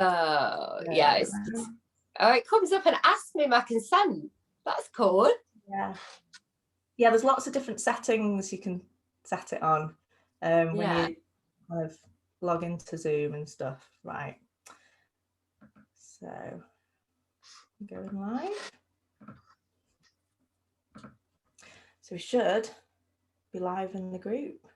Yeah, it comes up and asks me my consent. That's cool. Yeah, there's lots of different settings you can set it on when you kind of log into Zoom and stuff. Right, so going live. So we should be live in the group.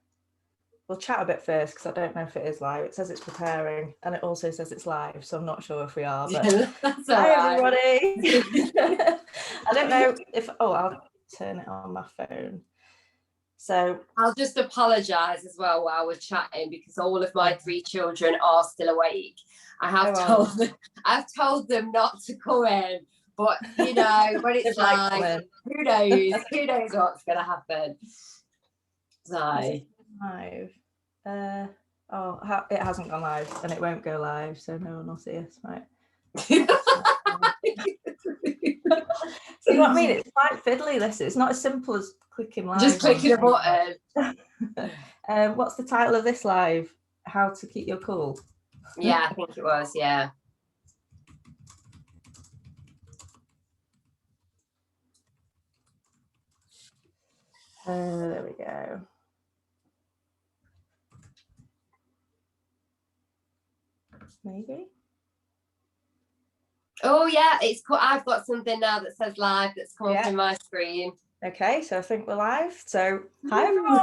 We'll chat a bit first because I don't know if it is live. It says it's preparing and it also says it's live, so I'm not sure if we are, but that's hi right. everybody. I don't know if, I'll turn it on my phone. So I'll just apologise as well while we're chatting because all of my 3 children are still awake. I've told them not to come in, but you know, when it's live, who knows what's going to happen. So live. It hasn't gone live and it won't go live, so no one will see us, right? See what I mean? It's quite fiddly, this. It's not as simple as clicking live. Just clicking a button. What's the title of this live? How to keep your cool? Yeah, I think it was, yeah. There we go. Maybe. Oh yeah, I've got something now that says live that's come up on my screen. Okay, so I think we're live. So hi everyone.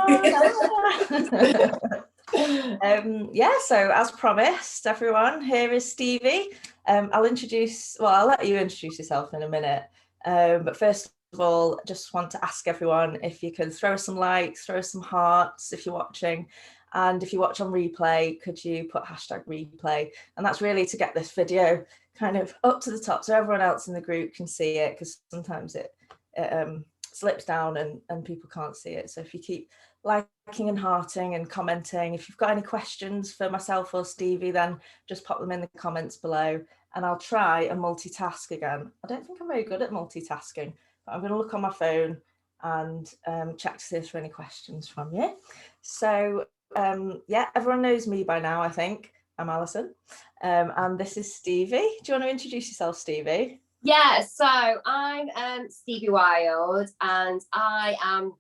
So as promised, everyone, here is Stevie. I'll let you introduce yourself in a minute. But first of all, just want to ask everyone if you can throw some likes, throw some hearts if you're watching. And if you watch on replay, could you put #replay? And that's really to get this video kind of up to the top so everyone else in the group can see it, because sometimes it slips down and people can't see it. So if you keep liking and hearting and commenting, if you've got any questions for myself or Stevie, then just pop them in the comments below and I'll try and multitask again. I don't think I'm very good at multitasking, but I'm going to look on my phone and check to see if there are any questions from you. So everyone knows me by now, I think. I'm Alison, and this is Stevie. Do you want to introduce yourself, Stevie? Yeah, so I'm Stevie Wild, and I am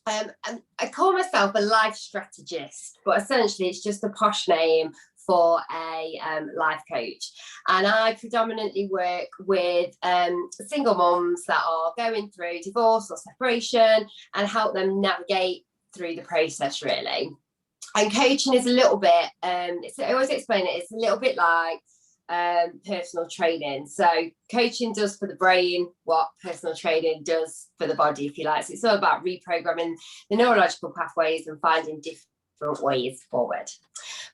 I call myself a life strategist, but essentially it's just a posh name for a life coach. And I predominantly work with single mums that are going through divorce or separation and help them navigate through the process, really. And coaching is a little bit, I always explain it, it's a little bit like personal training. So coaching does for the brain what personal training does for the body, if you like. So it's all about reprogramming the neurological pathways and finding different ways forward.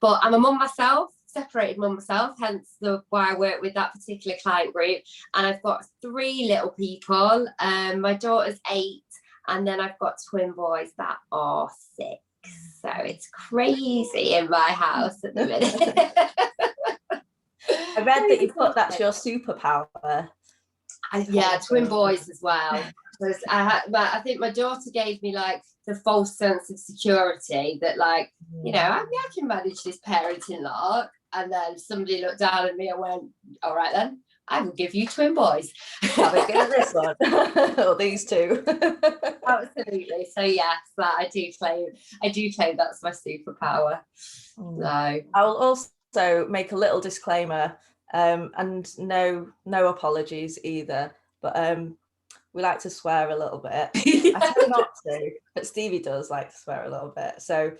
But I'm a mum myself, separated mum myself, hence why I work with that particular client group. And I've got 3 little people. My daughter's 8, and then I've got twin boys that are 6. So it's crazy in my house at the minute. I read that you put that's your superpower. Yeah, twin boys as well. Because I think my daughter gave me like the false sense of security that, like, you know, I can manage this parenting lot. And then somebody looked down at me and went, all right then, I will give you twin boys. Have a go at this one. Or these 2. Absolutely. So yes, that I do claim that's my superpower. So I'll also make a little disclaimer, and no apologies either, but we like to swear a little bit. I try not to, but Stevie does like to swear a little bit. So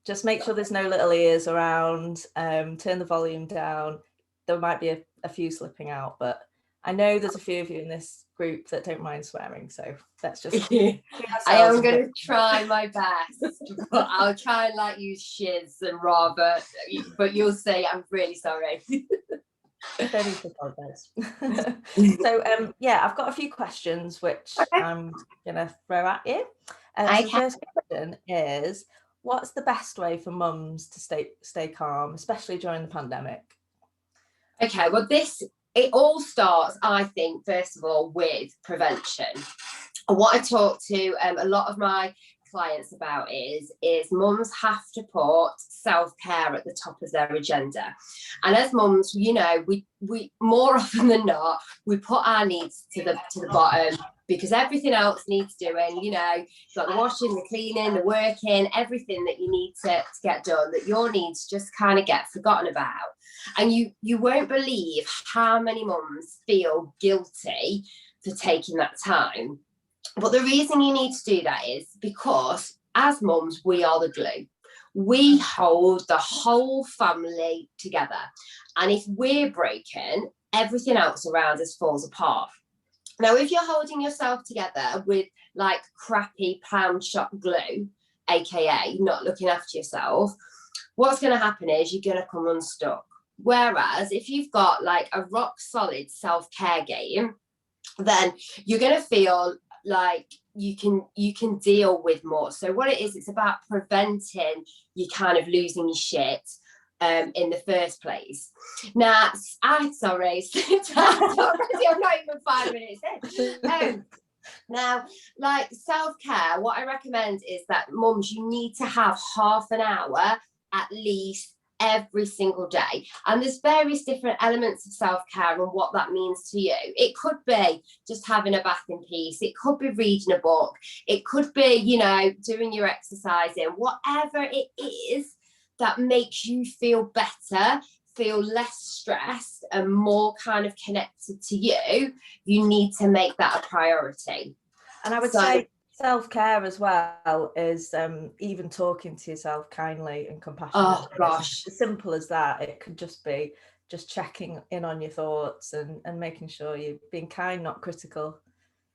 just make sure there's no little ears around, turn the volume down. There might be a few slipping out, but I know there's a few of you in this group that don't mind swearing, so let's just I am going to try my best, but I'll try and like use shiz and rather, but you'll see I'm really sorry. Don't need to apologize. So I've got a few questions which I'm gonna throw at you. The first question is, what's the best way for mums to stay calm, especially during the pandemic? Okay, well, it all starts, I think, first of all, with prevention. And what I talk to a lot of my clients about is mums have to put self-care at the top of their agenda. And as mums, you know, we more often than not, we put our needs to the bottom, because everything else needs doing. You know, you've got the washing, the cleaning, the working, everything that you need to get done, that your needs just kind of get forgotten about. And you won't believe how many mums feel guilty for taking that time. But the reason you need to do that is because as mums, we are the glue. We hold the whole family together. And if we're broken, everything else around us falls apart. Now, if you're holding yourself together with like crappy pound shop glue, aka not looking after yourself, what's going to happen is you're going to come unstuck. Whereas if you've got like a rock solid self-care game, then you're going to feel like you can deal with more. So what it is, it's about preventing you kind of losing your shit in the first place. Now, I'm sorry, I'm not even 5 minutes in. Now, like self-care, what I recommend is that mums, you need to have half an hour at least every single day. And there's various different elements of self-care and what that means to you. It could be just having a bath in peace. It could be reading a book. It could be, you know, doing your exercising. Whatever it is that makes you feel better, feel less stressed and more kind of connected to you, you need to make that a priority. And I would say self-care as well is even talking to yourself kindly and compassionately. Oh gosh, as simple as that. It could just be just checking in on your thoughts and making sure you're being kind, not critical.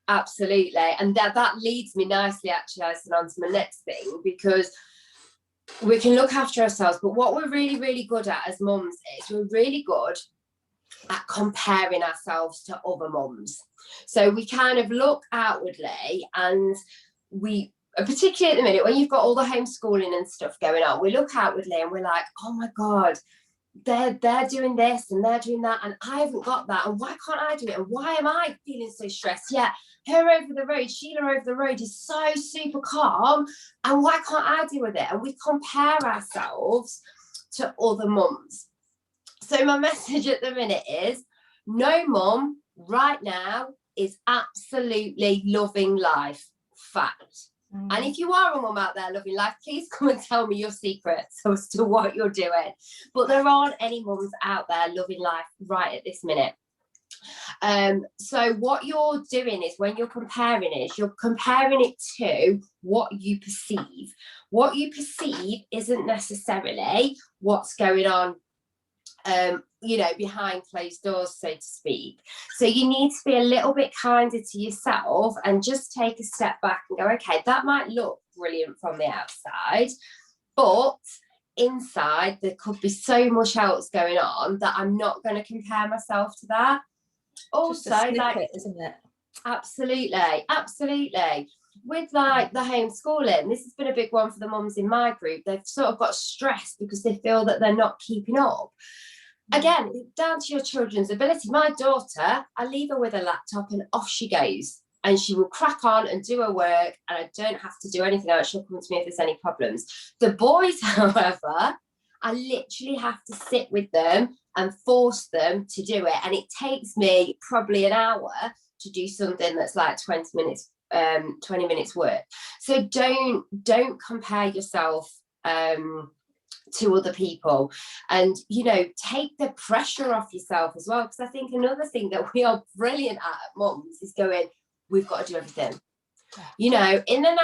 Absolutely. And that leads me nicely actually, Alison, on to my next thing, because we can look after ourselves, but what we're really, really good at as mums is we're really good at comparing ourselves to other mums. So we kind of look outwardly, and we, particularly at the minute when you've got all the homeschooling and stuff going on, we look outwardly and we're like, oh my God, they're doing this and they're doing that, and I haven't got that, and why can't I do it, and why am I feeling so stressed? Yeah, her over the road, Sheila over the road is so super calm, and why can't I deal with it? And we compare ourselves to other mums. So my message at the minute is no mum right now is absolutely loving life. Fact. And if you are a mum out there loving life, please come and tell me your secrets as to what you're doing. But there aren't any mums out there loving life right at this minute. So what you're doing is, when you're comparing it to what you perceive. What you perceive isn't necessarily what's going on you know, behind closed doors, so to speak. So you need to be a little bit kinder to yourself and just take a step back and go, okay, that might look brilliant from the outside, but inside there could be so much else going on that I'm not going to compare myself to that. Also, just a snippet, like, isn't it? Absolutely. With like the homeschooling, this has been a big one for the mums in my group. They've sort of got stressed because they feel that they're not keeping up. Again, down to your children's ability. My daughter, I leave her with a laptop and off she goes, and she will crack on and do her work, and I don't have to do anything else. She'll come to me if there's any problems. The boys, however, I literally have to sit with them and force them to do it, and it takes me probably an hour to do something that's like 20 minutes work. So don't compare yourself to other people, and you know, take the pressure off yourself as well, because I think another thing that we are brilliant at mums is going, we've got to do everything. You know, in the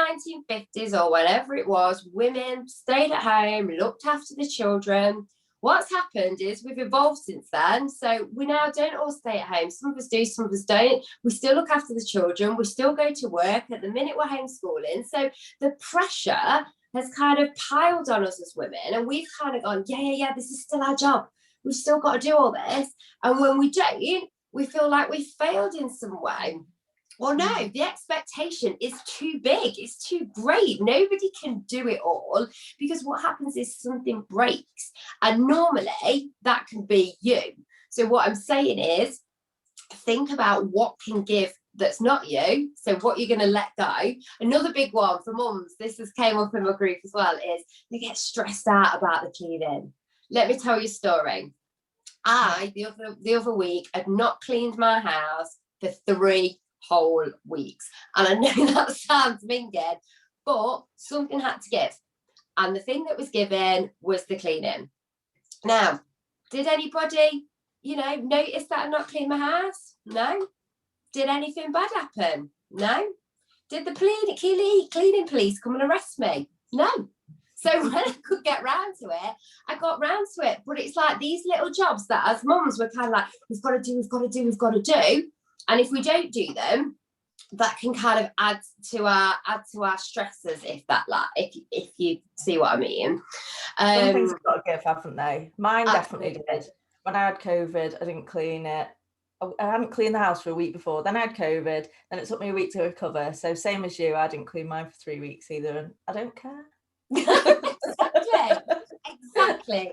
1950s or whatever it was, women stayed at home, looked after the children. What's happened is we've evolved since then, so we now don't all stay at home. Some of us do, some of us don't. We still look after the children, we still go to work. At the minute we're homeschooling, so the pressure has kind of piled on us as women, and we've kind of gone, yeah, this is still our job. We've still got to do all this. And when we don't, we feel like we've failed in some way. Well, no, the expectation is too big. It's too great. Nobody can do it all, because what happens is something breaks. And normally that can be you. So what I'm saying is, think about what can give that's not you. So what you're going to let go. Another big one for mums, this has came up in my group as well, is they get stressed out about the cleaning. Let me tell you a story. I, the other week, had not cleaned my house for 3 whole weeks. And I know that sounds minging, but something had to give. And the thing that was given was the cleaning. Now, did anybody, notice that I not cleaned my house? No. Did anything bad happen? No. Did the cleaning police come and arrest me? No. So when I could get round to it, I got round to it. But it's like these little jobs that as mums we're kind of like, we've got to do. And if we don't do them, that can kind of add to our stressors, if you see what I mean. Some things have got to give, haven't they? Mine Absolutely. definitely did. When I had COVID, I didn't clean it. I hadn't cleaned the house for a week before. Then I had COVID. Then it took me a week to recover. So same as you, I didn't clean mine for 3 weeks either, and I don't care.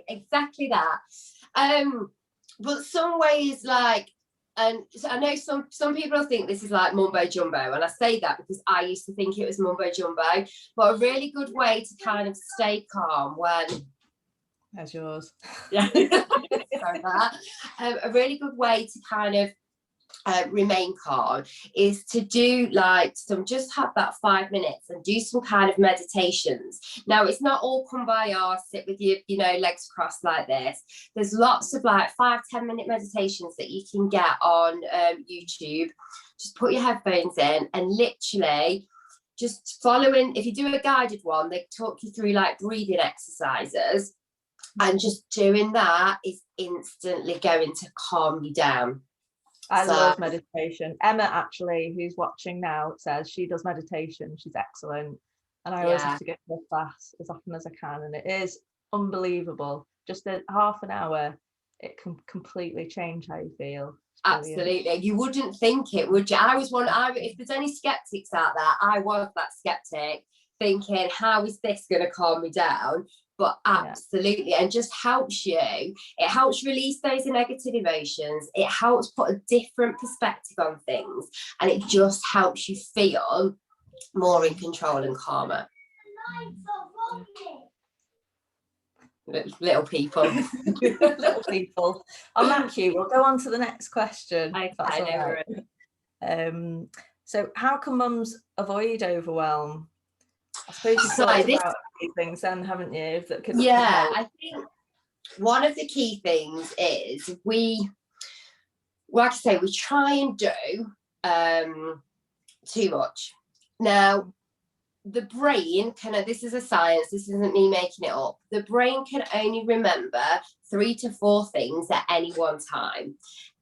exactly that. But some ways, like, and so I know some people think this is like mumbo jumbo, and I say that because I used to think it was mumbo jumbo, but a really good way to kind of stay calm when That's yours. Yeah. Sorry about that. A really good way to kind of remain calm is to do just have that 5 minutes and do some kind of meditations. Now, it's not all kumbaya, sit with your legs crossed like this. There's lots of 5-10 minute meditations that you can get on YouTube. Just put your headphones in and literally just following. If you do a guided one, they talk you through breathing exercises, and just doing that is instantly going to calm you down. I love meditation. Emma, actually, who's watching now, says she does meditation. She's excellent. And I always have to get to a class as often as I can. And it is unbelievable. Just a half an hour, it can completely change how you feel. Absolutely. You wouldn't think it, would you? If there's any skeptics out there, I was that skeptic thinking, how is this going to calm me down? But absolutely, and just helps you. It helps release those negative emotions. It helps put a different perspective on things, and it just helps you feel more in control and calmer. Little people. Little people. On that cue, we'll go on to the next question. So how can mums avoid overwhelm? I suppose you've talked about these things then, haven't you? I think one of the key things is we try and do too much. Now, the brain this is a science, this isn't me making it up. The brain can only remember 3 to 4 things at any one time.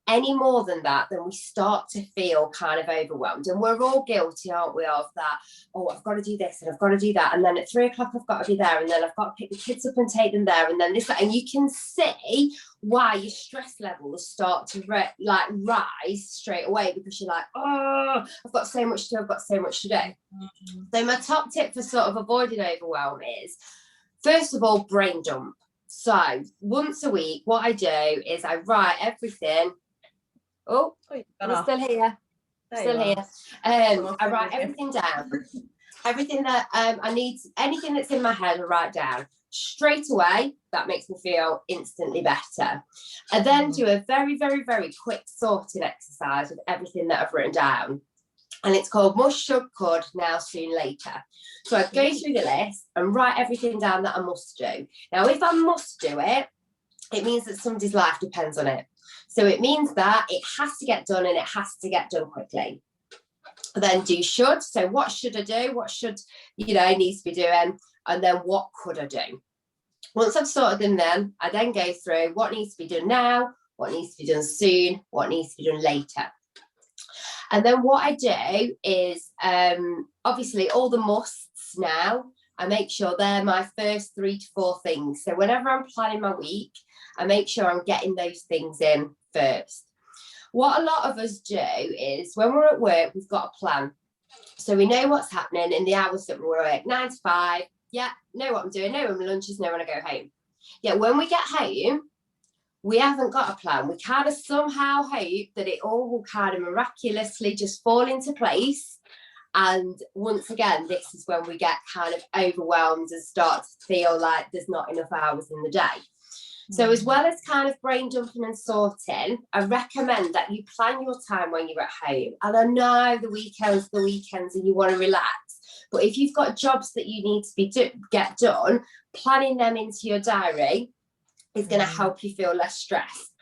Any more than that, then we start to feel kind of overwhelmed. And we're all guilty, aren't we, of that? Oh, I've got to do this and I've got to do that. And then at 3 o'clock, I've got to be there. And then I've got to pick the kids up and take them there. And then this, and you can see why your stress levels start to rise straight away, because you're like, oh, I've got so much to do. I've got so much to do. Mm-hmm. So my top tip for sort of avoiding overwhelm is, first of all, brain dump. So once a week, what I do is I write everything. Oh, I'm still here. I write everything down. Everything that I need, anything that's in my head, I write down straight away. That makes me feel instantly better. And then do a very, very, very quick sorting exercise with everything that I've written down. And it's called must, should, could, now, soon, later. So I go through the list and write everything down that I must do. Now, if I must do it, it means that somebody's life depends on it. So it means that it has to get done, and it has to get done quickly. Then do should. So what should I do? What should, needs to be doing? And then what could I do? Once I've sorted them, then I then go through what needs to be done now, what needs to be done soon, what needs to be done later. And then what I do is, obviously, all the musts now, I make sure they're my first 3 to 4 things. So whenever I'm planning my week, I make sure I'm getting those things in first. What a lot of us do is when we're at work, we've got a plan. So we know what's happening in the hours that we're at, 9 to 5. Yeah, know what I'm doing, know when my lunch is, know when I go home. Yeah, when we get home, we haven't got a plan. We kind of somehow hope that it all will kind of miraculously just fall into place. And once again, this is when we get kind of overwhelmed and start to feel like there's not enough hours in the day. So as well as kind of brain dumping and sorting, I recommend that you plan your time when you're at home. And I know the weekends and you want to relax. But if you've got jobs that you need to get done, planning them into your diary is going to help you feel less stressed.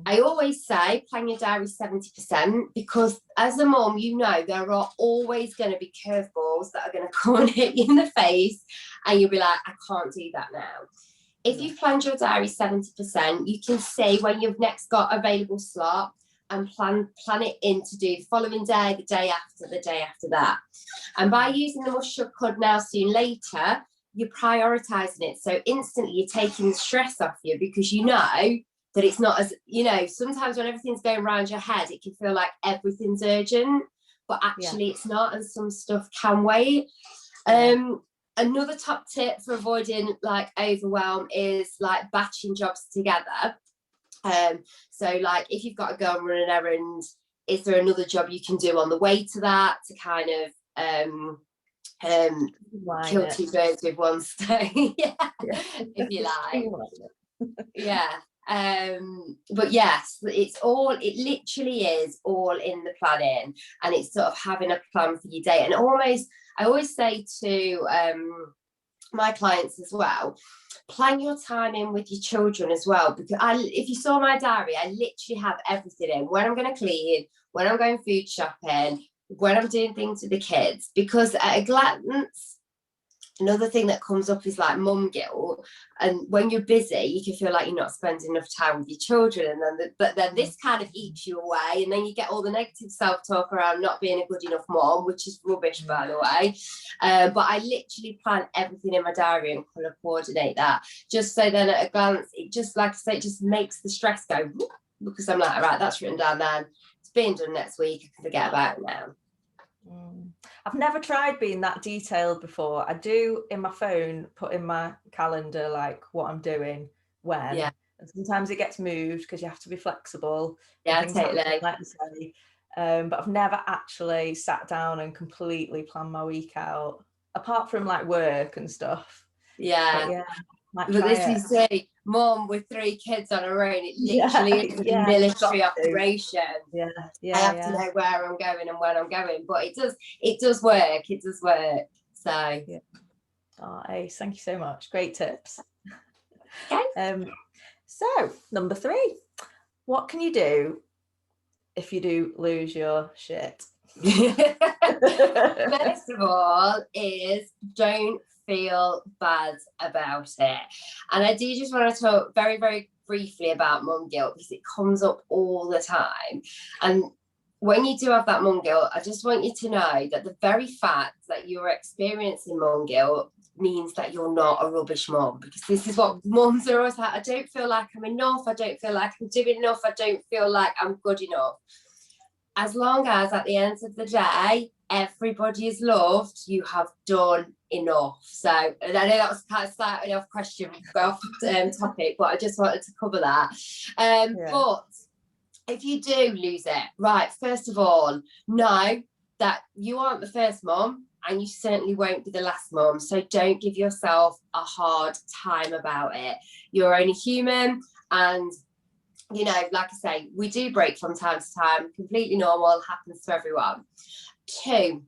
I always say plan your diary 70%, because as a mum, you know, there are always going to be curveballs that are going to come and hit you in the face, and you'll be like, I can't do that now. If you've planned your diary 70%, you can see when you've next got available slot and plan it in to do the following day, the day after that. And by using the must, should, could, now, soon, later, you're prioritising it. So instantly you're taking the stress off you, because you know that it's not as, you know, sometimes when everything's going around your head, it can feel like everything's urgent, but actually it's not, and some stuff can wait. Another top tip for avoiding like overwhelm is like batching jobs together. So like if you've got to go and run an errand, is there another job you can do on the way to that to kind of kill two birds with one stone? If you like. But yes, it literally is all in the planning, and it's sort of having a plan for your day. And I always say to my clients as well, plan your time in with your children as well, because if you saw my diary, I literally have everything in: when I'm going to clean, when I'm going food shopping, when I'm doing things with the kids. Because at a glance, another thing that comes up is like mum guilt, and when you're busy you can feel like you're not spending enough time with your children, and then this kind of eats you away, and then you get all the negative self-talk around not being a good enough mom, which is rubbish, by the way. But I literally plan everything in my diary and colour coordinate that, just so then at a glance it just, like I say, it just makes the stress go, because I'm like, all right, that's written down then, it's being done next week, I can forget about it now. I've never tried being that detailed before. I do in my phone put in my calendar like what I'm doing when, and sometimes it gets moved because you have to be flexible. Totally. Like you say. But I've never actually sat down and completely planned my week out, apart from like work and stuff. But this is mum with 3 kids on her own, it literally is a military operation. I have to know where I'm going and when I'm going, but it does work. So Ace, thank you so much, great tips. Okay. So number 3, what can you do if you do lose your shit? First of all is don't feel bad about it. And I do just want to talk very, very briefly about mum guilt, because it comes up all the time. And when you do have that mum guilt, I just want you to know that the very fact that you're experiencing mum guilt means that you're not a rubbish mum, because this is what mums are always like: I don't feel like I'm enough, I don't feel like I'm doing enough, I don't feel like I'm good enough. As long as at the end of the day everybody is loved, you have done enough. So, and I know that was kind of slightly off topic, but I just wanted to cover that. But if you do lose it, right, first of all, know that you aren't the first mum, and you certainly won't be the last mum. So don't give yourself a hard time about it. You're only human, and you know, like I say, we do break from time to time, completely normal, happens to everyone. 2,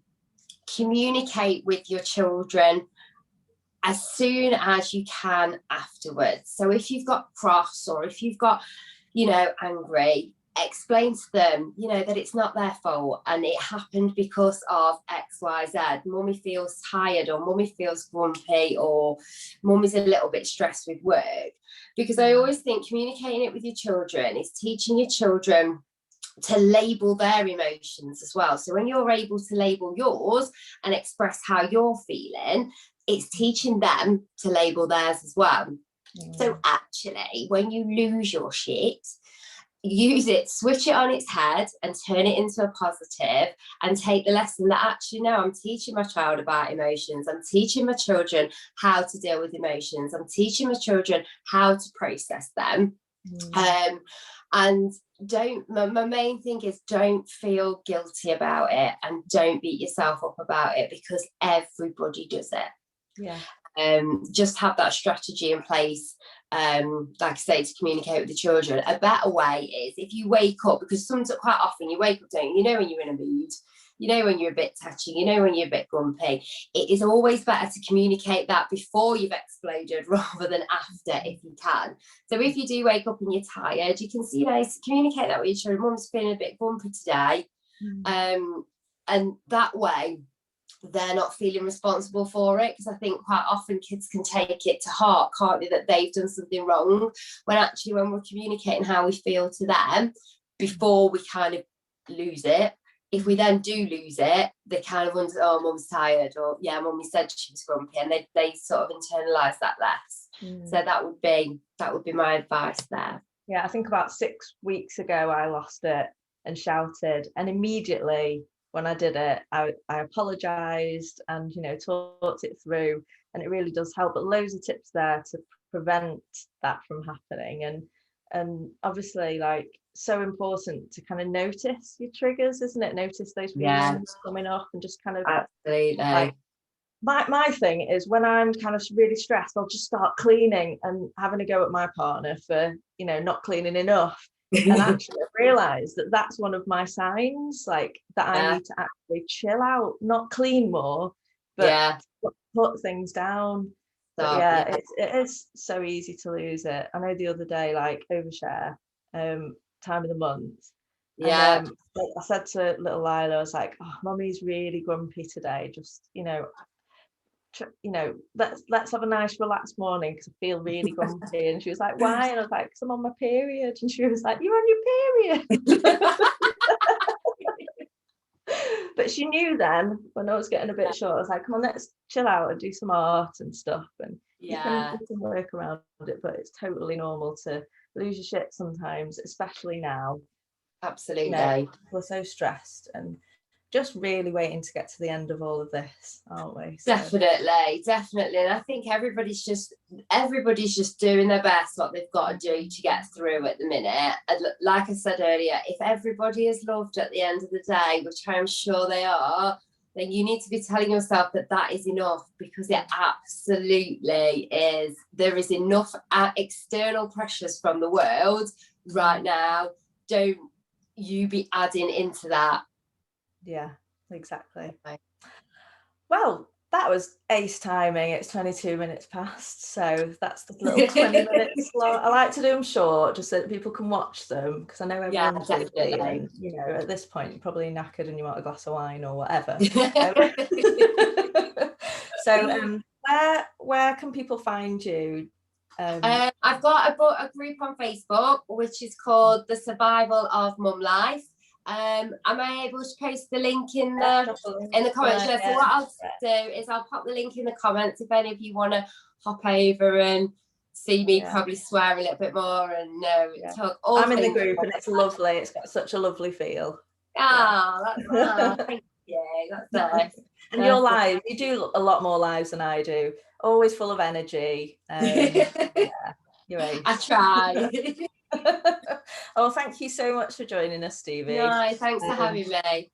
communicate with your children as soon as you can afterwards. So if you've got cross, or if you've got, you know, angry, explain to them, you know, that it's not their fault and it happened because of XYZ. Mummy feels tired, or mummy feels grumpy, or mummy's a little bit stressed with work. Because I always think communicating it with your children is teaching your children to label their emotions as well. So when you're able to label yours and express how you're feeling, it's teaching them to label theirs as well. So actually, when you lose your shit, use it, switch it on its head and turn it into a positive, and take the lesson that actually, no, I'm teaching my child about emotions. I'm teaching my children how to deal with emotions. I'm teaching my children how to process them. And my main thing is don't feel guilty about it, and don't beat yourself up about it, because everybody does it. Just have that strategy in place, like I say, to communicate with the children. A better way is if you wake up, because sometimes, quite often, you wake up, don't you know when you're in a mood, you know when you're a bit touchy, you know when you're a bit grumpy. It is always better to communicate that before you've exploded rather than after, if you can. So if you do wake up and you're tired, you can, communicate that with your children. Mum's feeling a bit grumpy today, and that way they're not feeling responsible for it, because I think quite often kids can take it to heart, can't they, that they've done something wrong, when actually, when we're communicating how we feel to them before we kind of lose it, if we then do lose it, they kind of wonder, oh, mum's tired, or yeah, mummy said she was grumpy, and they sort of internalize that less. So that would be my advice there. I think about 6 weeks ago I lost it and shouted, and immediately when I did it, I apologized and, talked it through, and it really does help. But loads of tips there to prevent that from happening. And obviously, like, so important to kind of notice your triggers, isn't it? Notice those feelings coming up, and just kind of, absolutely. Like, my thing is, when I'm kind of really stressed, I'll just start cleaning and having a go at my partner for, not cleaning enough. And actually I realised that that's one of my signs, like, that I need to actually chill out, not clean more, but put things down. But it is so easy to lose it. I know the other day, like, overshare, time of the month. And, I said to little Lila, I was like, oh, mummy's really grumpy today. Just, let's have a nice relaxed morning, because I feel really grumpy. And she was like, why? And I was like, because I'm on my period. And she was like, you're on your period? But she knew then, when I was getting a bit short, I was like, come on, let's chill out and do some art and stuff, and you can work around it. But it's totally normal to lose your shit sometimes, especially now. Absolutely. We're so stressed and just really waiting to get to the end of all of this, aren't we? So. Definitely. And I think everybody's just doing their best, what they've got to do to get through at the minute. And like I said earlier, if everybody is loved at the end of the day, which I'm sure they are, then you need to be telling yourself that is enough, because it absolutely is. There is enough external pressures from the world right now. Don't you be adding into that. Yeah, exactly. Well, that was ace timing. It's 22 minutes past, so that's the little 20 minutes long. I like to do them short, just so that people can watch them, because I know everyone's busy, and at this point you're probably knackered and you want a glass of wine or whatever. So where can people find you? I've got a group on Facebook which is called The Survival of Mum Life. Am I able to post the link in the comments? So what I'll do is I'll pop the link in the comments if any of you want to hop over and see me probably swear a little bit more and talk. I'm in the group and it's lovely. It's got such a lovely feel. That's nice. Thank you. That's nice. And your live, you do a lot more lives than I do. Always full of energy. You're ace. I try. Oh, thank you so much for joining us, Stevie. No, thanks for having me.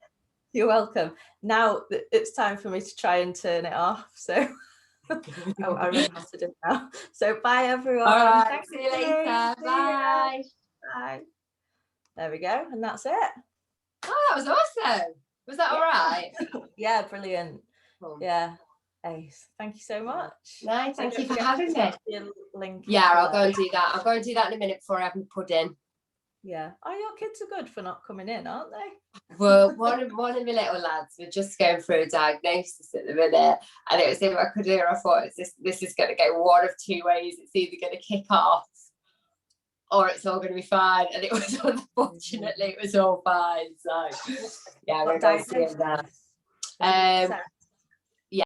You're welcome. Now it's time for me to try and turn it off. So I remember how to do it now. So bye, everyone. All right. See you later. Bye. Bye. There we go. And that's it. Oh, that was awesome. Was that all right? Yeah, brilliant. Cool. Yeah. Ace. Thank you so much. No, thank you for having me. Link I'll go and do that. I'll go and do that in a minute before I have my pudding. Yeah. Oh, your kids are good for not coming in, aren't they? Well, one of my little lads were just going through a diagnosis at the minute, and it was if I could hear, I thought this is going to go one of two ways. It's either going to kick off or it's all going to be fine. And it was, unfortunately, it was all fine. So yeah, we're going to see it now.